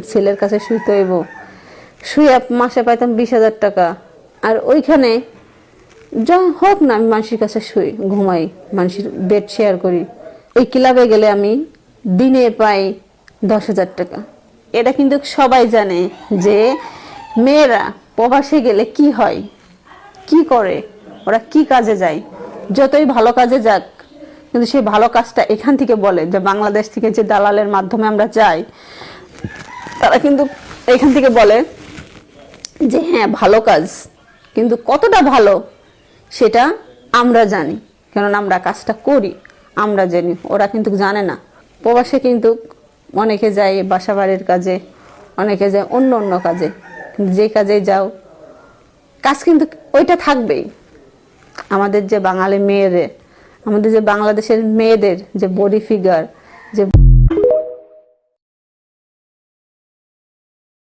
ছেলের কাছে শুইতে হইব, শুয়ে মাসে পাইতাম 20,000 টাকা। আর ওইখানে যা হোক না, আমি মানুষের কাছে শুই, ঘুমাই, মানুষের বেড শেয়ার করি। ওই ক্লাবে গেলে আমি দিনে পাই 10,000 টাকা। এটা কিন্তু সবাই জানে যে মেয়েরা প্রবাসে গেলে কি হয়, কি করে, ওরা কি কাজে যায়। যতই ভালো কাজে যাক, কিন্তু সেই ভালো কাজটা এখান থেকে বলে, যে বাংলাদেশ থেকে যে দালালের মাধ্যমে আমরা যাই, তারা কিন্তু এখান থেকে বলে যে হ্যাঁ ভালো কাজ, কিন্তু কতটা ভালো সেটা আমরা জানি, কারণ আমরা কাজটা করি, আমরা জানি। ওরা কিন্তু জানে না। প্রবাসে কিন্তু অনেকে যায় বাসা বাড়ির কাজে, অনেকে যায় অন্য অন্য কাজে, কিন্তু যে কাজে যাও কাজ কিন্তু ওইটা থাকবেই। আমাদের যে বাঙালি মেয়েদের, আমাদের যে বাংলাদেশের মেয়েদের যে বডি ফিগার,